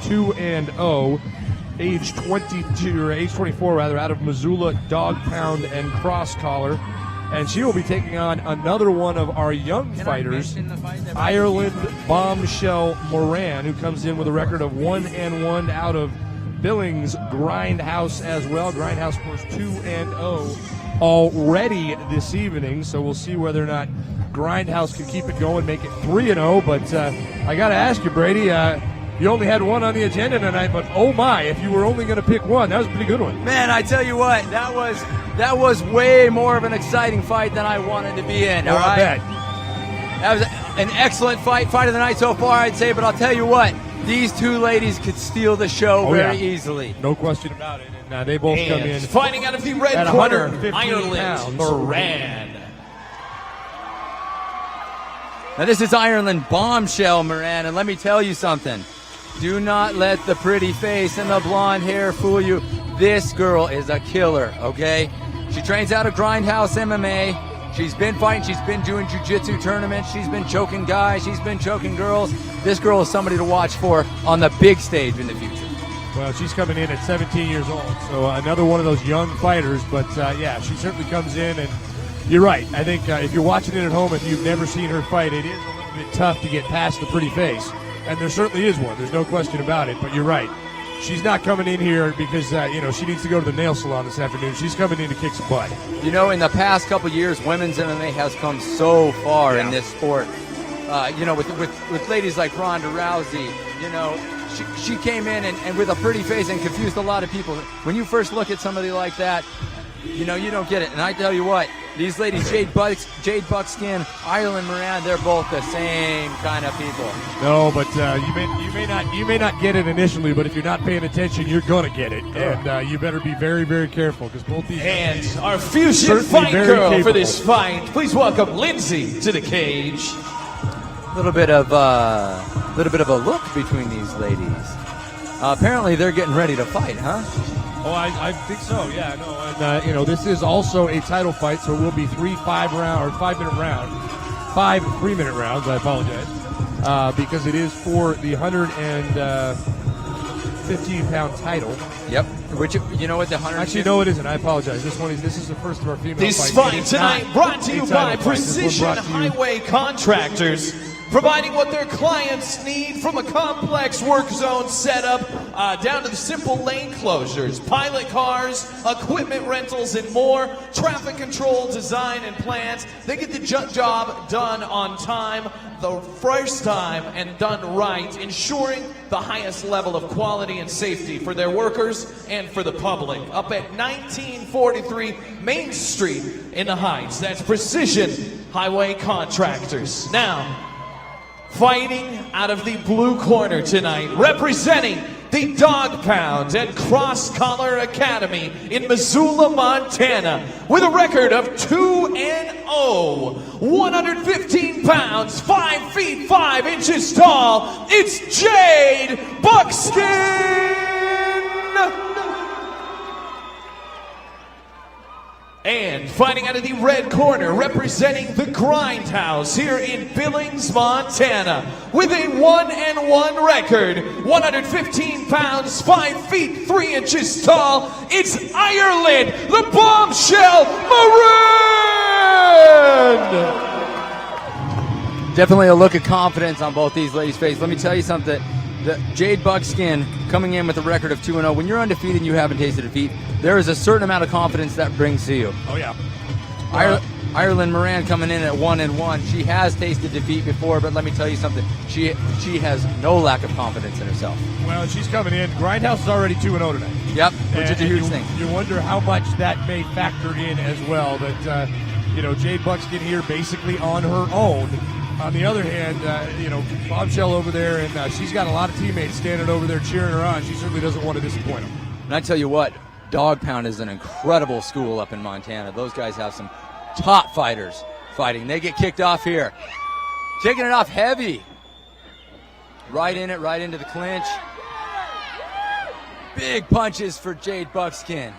2-0, age 22 or age 24 rather, out of Missoula, dog pound and cross collar. And she will be taking on another one of our young fighters, Ireland Bombshell Moran, who comes in with a record of 1-1 out of Billings Grindhouse as well. Grindhouse, of course, 2-0 already this evening. So we'll see whether or not Grindhouse can keep it going, make it 3-0. But I got to ask you, Brady, you only had one on the agenda tonight, but oh my, if you were only going to pick one, that was a pretty good one. Man, I tell you what, that was way more of an exciting fight than I wanted to be in. All right? I bet. That was an excellent fight of the night so far, I'd say, but I'll tell you what, these two ladies could steal the show very easily. No question about it. And they both come in. Fighting out of the red corner, Ireland pounds. Moran. Now this is Ireland Bombshell Moran, and let me tell you something. Do not let the pretty face and the blonde hair fool you. This girl is a killer, okay? She trains out of Grindhouse MMA. She's been fighting. She's been doing jiu-jitsu tournaments. She's been choking guys. She's been choking girls. This girl is somebody to watch for on the big stage in the future. Well, she's coming in at 17 years old, so another one of those young fighters. But, yeah, she certainly comes in, and you're right. I think if you're watching it at home, if you've never seen her fight, it is a little bit tough to get past the pretty face. And there certainly is one. There's no question about it. But you're right. She's not coming in here because, she needs to go to the nail salon this afternoon. She's coming in to kick some butt. You know, in the past couple years, women's MMA has come so far in this sport. With ladies like Ronda Rousey, she came in and with a pretty face and confused a lot of people. When you first look at somebody like that, you don't get it. And I tell you what, these ladies, Jade Buckskin, Ireland Moran, they're both the same kind of people. No, but you may not get it initially, but if you're not paying attention, you're gonna get it, and you better be very, very careful because both these. And our fusion fight girl capable for this fight, please welcome Lindsay to the cage. A little bit of a look between these ladies. Apparently, they're getting ready to fight, huh? Oh, I think so. Yeah, no, and this is also a title fight, so it will be 3 5-minute round, 5 3-minute rounds. I apologize, because it is for the 115-pound title. Yep. Which you know what the 100. Actually, no, it isn't. I apologize. This is the first of our female fights. This fight tonight brought to you by Precision Highway Contractors, providing what their clients need, from a complex work zone setup down to the simple lane closures, pilot cars, equipment rentals, and more. Traffic control, design, and plans. They get the job done on time, the first time, and done right, ensuring the highest level of quality and safety for their workers and for the public. Up at 1943 Main Street in the Heights. That's Precision Highway Contractors. Now, fighting out of the blue corner tonight, representing the Dog Pound and Cross Collar Academy in Missoula, Montana, with a record of 2-0, 115 pounds, 5 feet 5 inches tall. It's Jade Buckskin! And fighting out of the red corner, representing the Grindhouse here in Billings, Montana, with a 1-1 record, 115 pounds, 5 feet 3 inches tall, it's Ireland, the Bombshell Moran! Definitely a look of confidence on both these ladies' faces. Let me tell you something. The Jade Buckskin coming in with a record of 2-0. When you're undefeated and you haven't tasted defeat, there is a certain amount of confidence that brings to you. Oh, yeah. Ireland Moran coming in at 1-1. She has tasted defeat before, but let me tell you something. She has no lack of confidence in herself. Well, she's coming in. Grindhouse is already 2-0 tonight. Yep, which is a huge thing. You wonder how much that may factor in as well. That Jade Buckskin here basically on her own. On the other hand, Bombshell over there, and she's got a lot of teammates standing over there cheering her on. She certainly doesn't want to disappoint them. And I tell you what, Dog Pound is an incredible school up in Montana. Those guys have some top fighters fighting. They get kicked off here. Kicking it off heavy. Right in it, right into the clinch. Big punches for Jade Buckskin.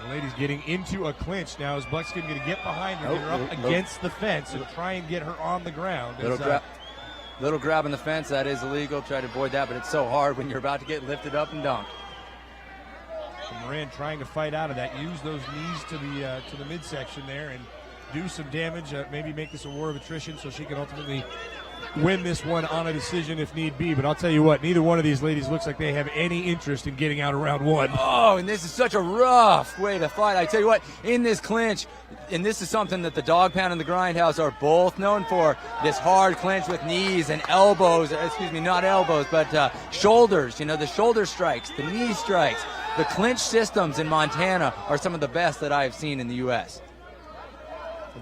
The lady's getting into a clinch now. Is Buckskin going to get behind her, get her up against the fence, and try and get her on the ground? Little grab on the fence, that is illegal. Try to avoid that, but it's so hard when you're about to get lifted up and dunked. Moran trying to fight out of that. Use those knees to the midsection there and do some damage. Maybe make this a war of attrition so she can ultimately win this one on a decision if need be. But I'll tell you what, neither one of these ladies looks like they have any interest in getting out of round one. Oh, and this is such a rough way to fight. I tell you what, in this clinch, and this is something that the Dog Pound and the Grindhouse are both known for, this hard clinch with knees and elbows, excuse me, not elbows, but shoulders, you know, the shoulder strikes, the knee strikes. The clinch systems in Montana are some of the best that I have seen in the U.S.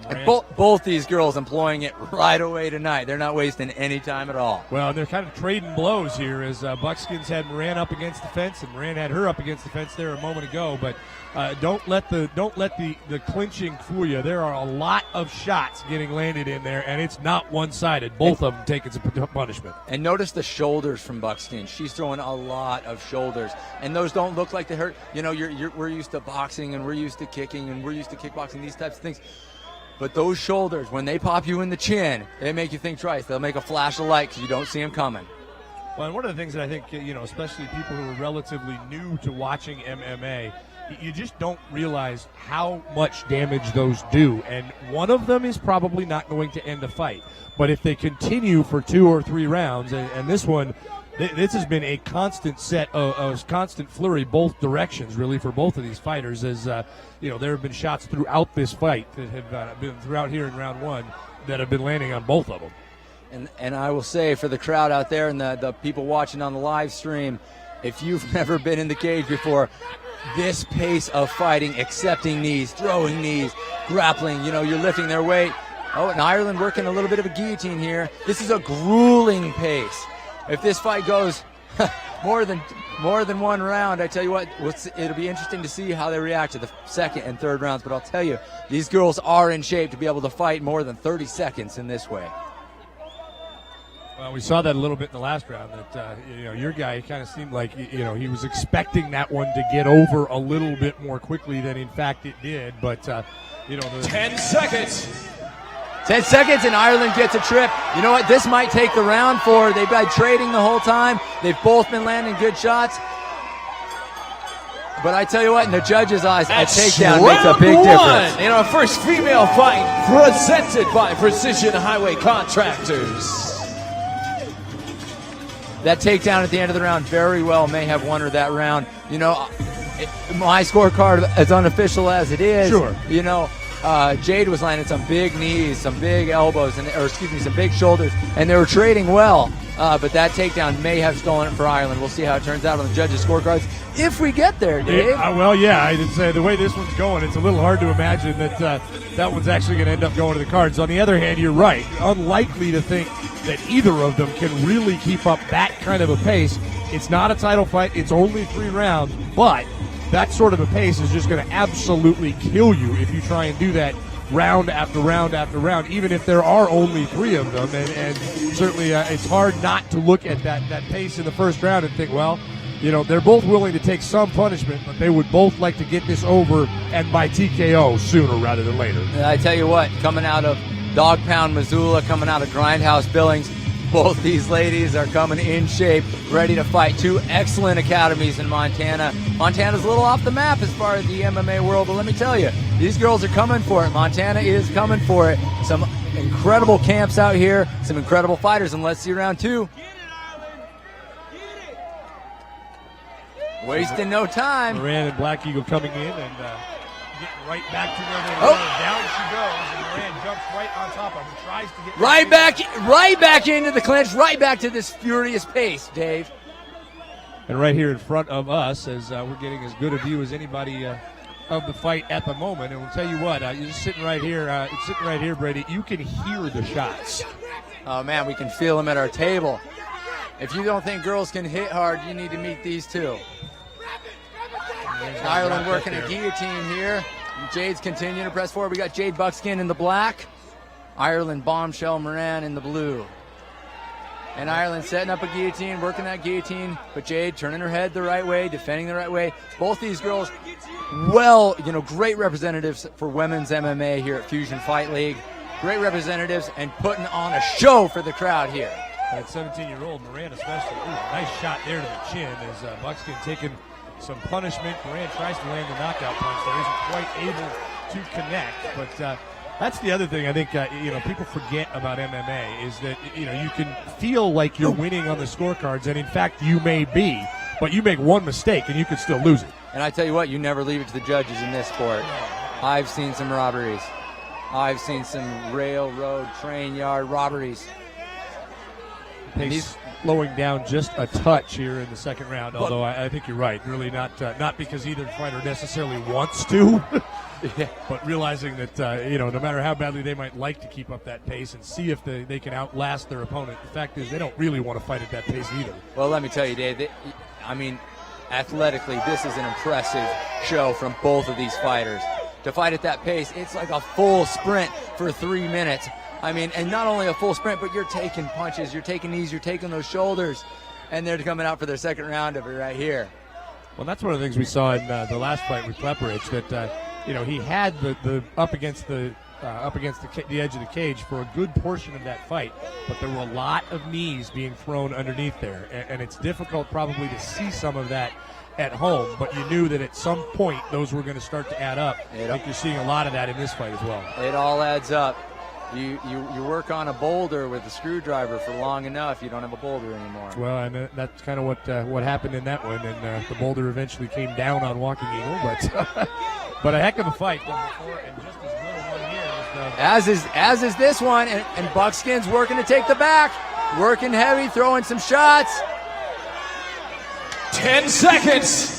And both these girls employing it right away tonight. They're not wasting any time at all. Well, they're kind of trading blows here as Buckskins had Moran up against the fence, and Moran had her up against the fence there a moment ago. But don't let the clinching fool you. There are a lot of shots getting landed in there, and it's not one-sided. Both of them taking some punishment. And notice the shoulders from Buckskin. She's throwing a lot of shoulders, and those don't look like they hurt. You know, we're used to boxing, and we're used to kicking, and we're used to kickboxing, these types of things. But those shoulders, when they pop you in the chin, they make you think twice. They'll make a flash of light because you don't see them coming. Well, and one of the things that I think, you know, especially people who are relatively new to watching MMA, you just don't realize how much damage those do. And one of them is probably not going to end the fight. But if they continue for 2 or 3 rounds, and this one, this has been a constant set of constant flurry both directions, really, for both of these fighters. As you know, there have been shots throughout this fight that have been throughout here in round one that have been landing on both of them. And I will say for the crowd out there and the people watching on the live stream, if you've never been in the cage before, this pace of fighting, accepting knees, throwing knees, grappling, you know, you're lifting their weight. Oh, and Ireland working a little bit of a guillotine here. This is a grueling pace. If this fight goes more than 1 round, I tell you what, it'll be interesting to see how they react to the second and third rounds. But I'll tell you, these girls are in shape to be able to fight more than 30 seconds in this way. Well, we saw that a little bit in the last round. That you know, your guy kind of seemed like, you know, he was expecting that one to get over a little bit more quickly than in fact it did. But you know, 10 seconds. 10 seconds and Ireland gets a trip. You know what? This might take the round for. They've been trading the whole time. They've both been landing good shots. But I tell you what, in the judges' eyes, a takedown makes a big difference. In our first female fight presented by Precision Highway Contractors. That takedown at the end of the round very well may have won her that round. You know, my scorecard, as unofficial as it is, sure. You know, Jade was landing some big knees, some big elbows, some big shoulders, and they were trading well. But that takedown may have stolen it for Ireland. We'll see how it turns out on the judges' scorecards if we get there, Dave. Well, yeah, I did say the way this one's going, it's a little hard to imagine that that one's actually going to end up going to the cards. On the other hand, you're right. Unlikely to think that either of them can really keep up that kind of a pace. It's not a title fight. It's only 3 rounds, but that sort of a pace is just going to absolutely kill you if you try and do that round after round after round, even if there are only 3 of them. And certainly it's hard not to look at that pace in the first round and think, well, you know, they're both willing to take some punishment, but they would both like to get this over and by TKO sooner rather than later. And I tell you what, coming out of Dog Pound Missoula, coming out of Grindhouse Billings, both these ladies are coming in shape, ready to fight. 2 excellent academies in Montana. Montana's a little off the map as far as the MMA world, but let me tell you, these girls are coming for it. Montana is coming for it. Some incredible camps out here, some incredible fighters, and let's see round 2. Wasting no time. Moran and Black Eagle coming in and getting right back to where they were. Down she goes, and Moran jumps right on top of him. Tries to get right back into the clinch, right back to this furious pace, Dave. And right here in front of us, as we're getting as good a view as anybody of the fight at the moment. And we'll tell you what, you're just sitting right here, Brady. You can hear the shots. Oh man, we can feel them at our table. If you don't think girls can hit hard, you need to meet these 2. Ireland working a guillotine here. Jade's continuing to press forward. We got Jade Buckskin in the black. Ireland Bombshell Moran in the blue. And Ireland setting up a guillotine, working that guillotine. But Jade turning her head the right way, defending the right way. Both these girls, well, you know, great representatives for women's MMA here at Fusion Fight League. Great representatives and putting on a show for the crowd here. That 17-year-old Moran especially. Ooh, nice shot there to the chin as Buckskin taking some punishment. Moran tries to land the knockout punch there. Isn't quite able to connect. But that's the other thing I think people forget about MMA is that you can feel like you're winning on the scorecards, and in fact you may be, but you make one mistake and you could still lose it. And I tell you what, you never leave it to the judges in this sport. I've seen some robberies. I've seen some railroad train yard robberies. Pace slowing down just a touch here in the second round, although I think you're right. Really not because either fighter necessarily wants to, but realizing that, no matter how badly they might like to keep up that pace and see if they can outlast their opponent, the fact is they don't really want to fight at that pace either. Well, let me tell you, Dave, athletically, this is an impressive show from both of these fighters. To fight at that pace, it's like a full sprint for 3 minutes. And not only a full sprint, but you're taking punches, you're taking knees, you're taking those shoulders, and they're coming out for their second round of it right here. Well, that's one of the things we saw in the last fight with Klepperich, that he had the up against the edge of the cage for a good portion of that fight, but there were a lot of knees being thrown underneath there, and it's difficult probably to see some of that at home, but you knew that at some point those were going to start to add up. I think you're seeing a lot of that in this fight as well. It all adds up. You work on a boulder with a screwdriver for long enough, you don't have a boulder anymore. Well, and that's kind of what happened in that one, and the boulder eventually came down on Walking Eagle, but a heck of a fight. Before, and just as good a one here as is this one, and Buckskin's working to take the back, working heavy, throwing some shots. 10 seconds.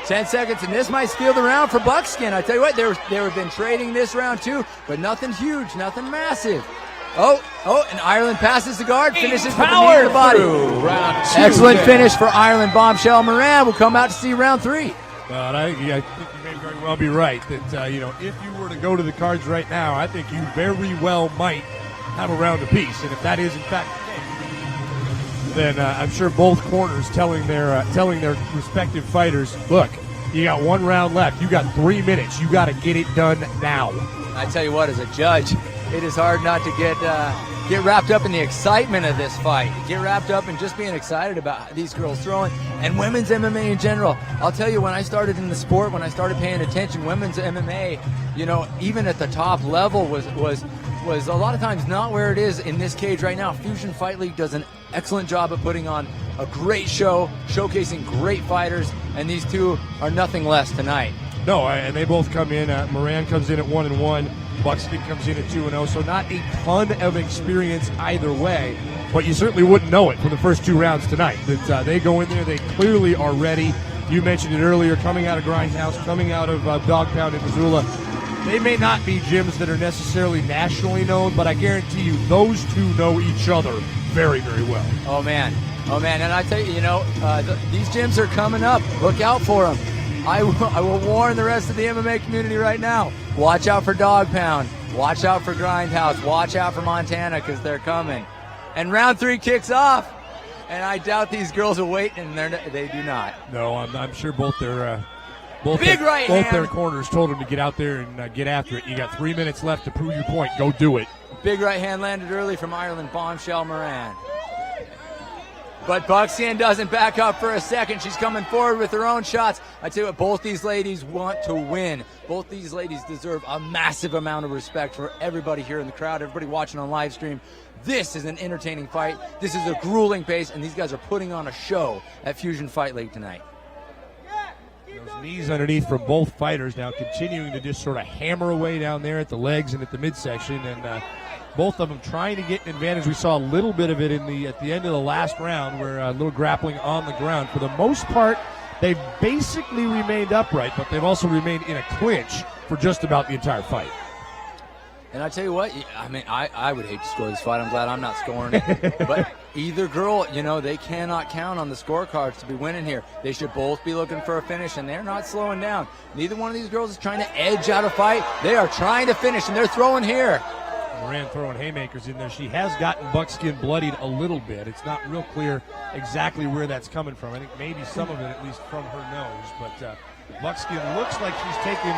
10 seconds, and this might steal the round for Buckskin. I tell you what, they have been trading this round too, but nothing huge, nothing massive. Oh, and Ireland passes the guard, finishes with the knee to the body. Round two. Excellent finish for Ireland Bombshell Moran. We'll come out to see round 3. Well, I think you may very well be right that if you were to go to the cards right now, I think you very well might have a round apiece, and if that is in fact the case, then I'm sure both corners telling their respective fighters, look, you got 1 round left, you got 3 minutes, you got to get it done now. I tell you what, as a judge, it is hard not to get wrapped up in the excitement of this fight. Get wrapped up in just being excited about these girls throwing, and women's MMA in general. I'll tell you, when I started in the sport, when I started paying attention, women's MMA, even at the top level was a lot of times not where it is in this cage right now. Fusion Fight League does an excellent job of putting on a great show, showcasing great fighters, and these two are nothing less tonight. No, and they both come in. Moran comes in at 1-1. Buckskin comes in at 2-0. So not a ton of experience either way, but you certainly wouldn't know it for the first 2 rounds tonight. That they go in there, they clearly are ready. You mentioned it earlier, coming out of Grindhouse, coming out of Dog Pound in Missoula. They may not be gyms that are necessarily nationally known, but I guarantee you those two know each other very, very well. Oh, man. And I tell you, these gyms are coming up. Look out for them. I will warn the rest of the MMA community right now. Watch out for Dog Pound. Watch out for Grindhouse. Watch out for Montana, because they're coming. And round 3 kicks off. And I doubt these girls will wait, and they do not. No, I'm sure both their corners told them to get out there and get after it. You got 3 minutes left to prove your point. Go do it. Big right hand landed early from Ireland Bombshell Moran. But Buckskin doesn't back up for a second. She's coming forward with her own shots. I tell you what, both these ladies want to win. Both these ladies deserve a massive amount of respect for everybody here in the crowd, everybody watching on live stream. This is an entertaining fight. This is a grueling pace, and these guys are putting on a show at Fusion Fight League tonight. Those knees underneath from both fighters now continuing to just sort of hammer away down there at the legs and at the midsection, and both of them trying to get an advantage. We saw a little bit of it at the end of the last round, where a little grappling on the ground. For the most part, they've basically remained upright, but they've also remained in a clinch for just about the entire fight. And I tell you what, I would hate to score this fight. I'm glad I'm not scoring it. But either girl, they cannot count on the scorecards to be winning here. They should both be looking for a finish, and they're not slowing down. Neither one of these girls is trying to edge out a fight. They are trying to finish, and they're throwing here. Moran throwing haymakers in there. She has gotten Buckskin bloodied a little bit. It's not real clear exactly where that's coming from. I think maybe some of it, at least from her nose. But Buckskin looks like she's taking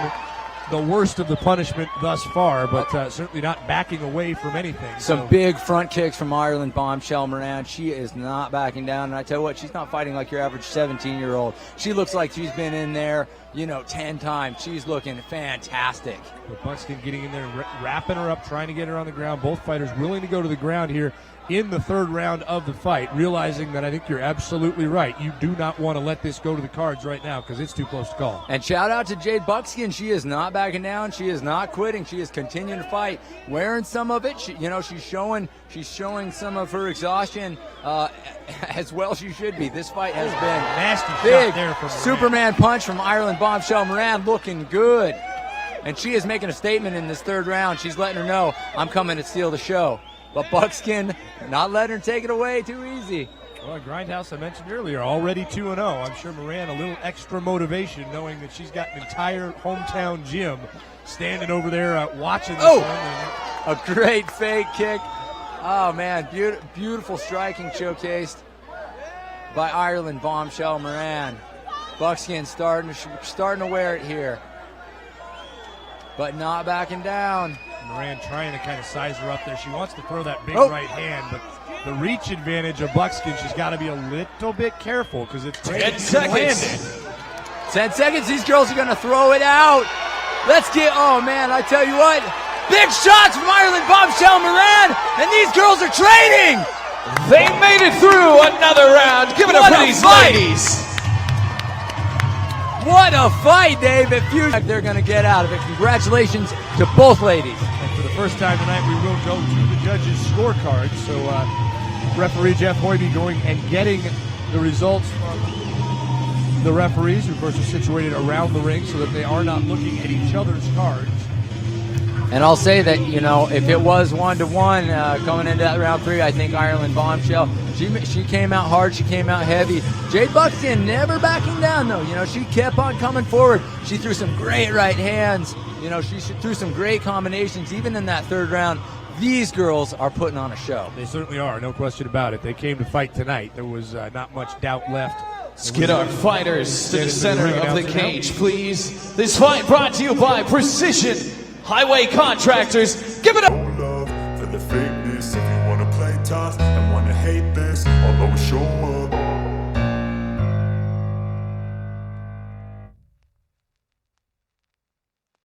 the worst of the punishment thus far, but certainly not backing away from anything. Some big front kicks from Ireland Bombshell Moran. She is not backing down, and I tell you what, she's not fighting like your average 17-year-old. She looks like she's been in there, 10 times. She's looking fantastic. But Buckskin getting in there, wrapping her up, trying to get her on the ground. Both fighters willing to go to the ground here in the third round of the fight, realizing that I think you're absolutely right. You do not want to let this go to the cards right now because it's too close to call. And shout out to Jade Buckskin. She is not backing down. She is not quitting. She is continuing to fight, wearing some of it. She's showing some of her exhaustion as well. She should be. This fight has been nasty big. Shot there from Superman punch from Ireland Bombshell Moran, looking good. And she is making a statement in this third round. She's letting her know, I'm coming to steal the show. But Buckskin not letting her take it away too easy. Well, Grindhouse, I mentioned earlier, already 2-0. I'm sure Moran a little extra motivation knowing that she's got an entire hometown gym standing over there watching this one. A great fake kick. Oh, man, beautiful striking showcased by Ireland Bombshell Moran. Buckskin starting to wear it here, but not backing down. Moran trying to kind of size her up there. She wants to throw that big right hand, but the reach advantage of Buckskin, she's got to be a little bit careful because it's 10 seconds. 10 seconds. These girls are going to throw it out. Oh, man, I tell you what. Big shots from Ireland Bombshell Moran, and these girls are trading. They made it through another round. Give it up for these ladies. What a fight, Dave. It feels like they're going to get out of it. Congratulations to both ladies. And for the first time tonight, we will go to the judges' scorecards. So referee Jeff Hoiby going and getting the results from the referees, who of course are situated around the ring so that they are not looking at each other's cards. And I'll say that, if it was 1-1 coming into that round 3, I think Ireland Bombshell, she came out hard, she came out heavy. Jade Buckskin never backing down, though. She kept on coming forward. She threw some great right hands. She threw some great combinations, even in that third round. These girls are putting on a show. They certainly are, no question about it. They came to fight tonight. There was not much doubt left. Let's get our fighters to the center of the cage, please. This fight brought to you by Precision Highway Contractors. Give it up.